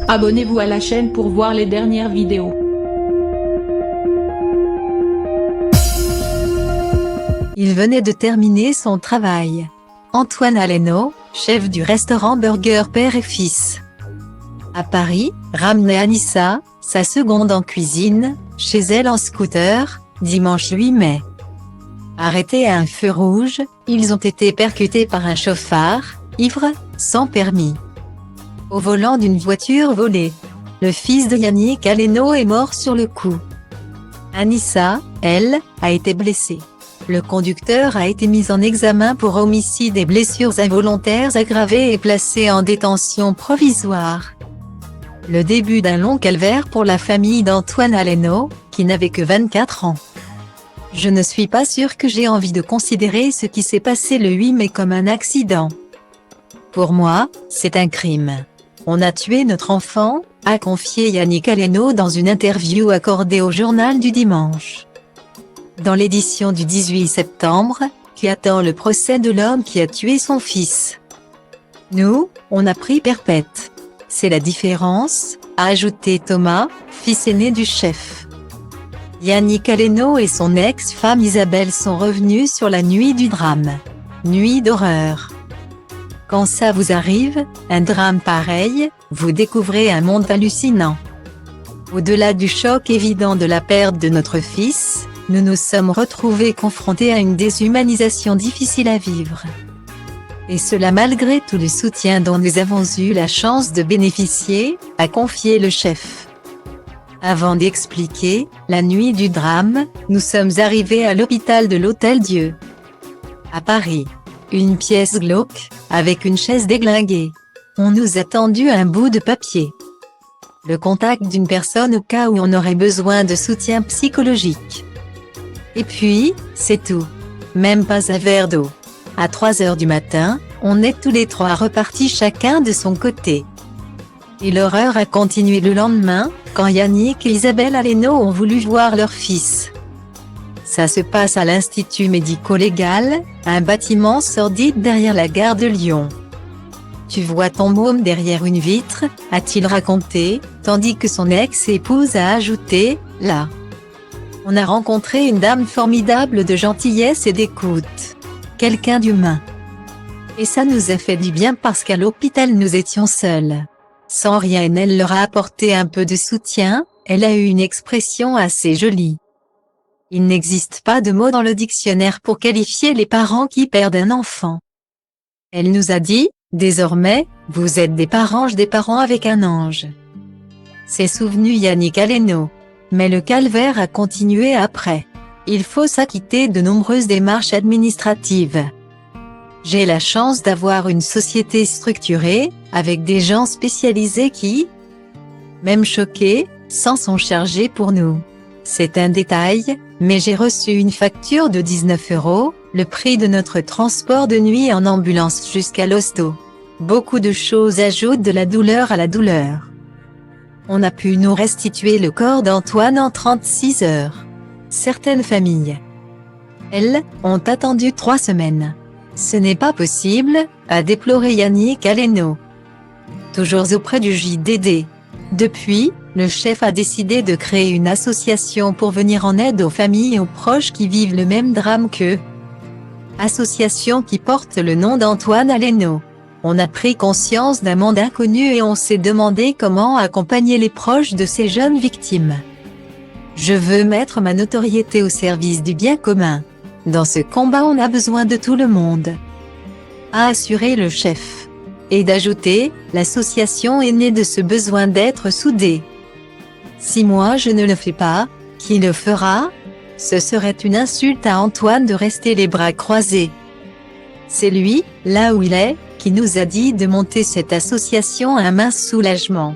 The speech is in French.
Abonnez-vous à la chaîne pour voir les dernières vidéos. Il venait de terminer son travail. Antoine Aleno, chef du restaurant Burger Père et Fils. À Paris, ramenait Anissa, sa seconde en cuisine, chez elle en scooter, dimanche 8 mai. Arrêtés à un feu rouge, ils ont été percutés par un chauffard, ivre, sans permis. Au volant d'une voiture volée. Le fils de Yannick Aleno est mort sur le coup. Anissa, elle, a été blessée. Le conducteur a été mis en examen pour homicide et blessures involontaires aggravées et placé en détention provisoire. Le début d'un long calvaire pour la famille d'Antoine Aleno, qui n'avait que 24 ans. Je ne suis pas sûre que j'ai envie de considérer ce qui s'est passé le 8 mai comme un accident. Pour moi, c'est un crime. On a tué notre enfant, a confié Yannick Aleno dans une interview accordée au Journal du Dimanche. Dans l'édition du 18 septembre, qui attend le procès de l'homme qui a tué son fils. Nous, on a pris perpète. C'est la différence, a ajouté Thomas, fils aîné du chef. Yannick Aleno et son ex-femme Isabelle sont revenus sur la nuit du drame. Nuit d'horreur. Quand ça vous arrive, un drame pareil, vous découvrez un monde hallucinant. Au-delà du choc évident de la perte de notre fils, nous nous sommes retrouvés confrontés à une déshumanisation difficile à vivre. Et cela malgré tout le soutien dont nous avons eu la chance de bénéficier, a confié le chef. Avant d'expliquer, la nuit du drame, nous sommes arrivés à l'hôpital de l'Hôtel-Dieu. À Paris. Une pièce glauque, avec une chaise déglinguée. On nous a tendu un bout de papier. Le contact d'une personne au cas où on aurait besoin de soutien psychologique. Et puis, c'est tout. Même pas un verre d'eau. À 3 heures du matin, on est tous les trois repartis chacun de son côté. Et l'horreur a continué le lendemain, quand Yannick et Isabelle Aleno ont voulu voir leur fils. Ça se passe à l'Institut médico-légal, un bâtiment sordide derrière la gare de Lyon. Tu vois ton môme derrière une vitre, a-t-il raconté, tandis que son ex-épouse a ajouté, là. On a rencontré une dame formidable de gentillesse et d'écoute. Quelqu'un d'humain. Et ça nous a fait du bien parce qu'à l'hôpital nous étions seuls. Sans rien, elle leur a apporté un peu de soutien, elle a eu une expression assez jolie. Il n'existe pas de mot dans le dictionnaire pour qualifier les parents qui perdent un enfant. Elle nous a dit, désormais, vous êtes des parents avec un ange. C'est souvenu Yannick Aleno. Mais le calvaire a continué après. Il faut s'acquitter de nombreuses démarches administratives. J'ai la chance d'avoir une société structurée, avec des gens spécialisés qui, même choqués, s'en sont chargés pour nous. C'est un détail, mais j'ai reçu une facture de 19 €, le prix de notre transport de nuit en ambulance jusqu'à l'hosto. Beaucoup de choses ajoutent de la douleur à la douleur. On a pu nous restituer le corps d'Antoine en 36 heures. Certaines familles, elles, ont attendu 3 semaines. Ce n'est pas possible, a déploré Yannick Aleno. Toujours auprès du JDD. Depuis, le chef a décidé de créer une association pour venir en aide aux familles et aux proches qui vivent le même drame qu'eux. Association qui porte le nom d'Antoine Aleno. On a pris conscience d'un monde inconnu et on s'est demandé comment accompagner les proches de ces jeunes victimes. Je veux mettre ma notoriété au service du bien commun. Dans ce combat on a besoin de tout le monde, a assuré le chef. Et d'ajouter, l'association est née de ce besoin d'être soudés. Si moi je ne le fais pas, qui le fera? Ce serait une insulte à Antoine de rester les bras croisés. C'est lui, là où il est, qui nous a dit de monter cette association, un mince soulagement.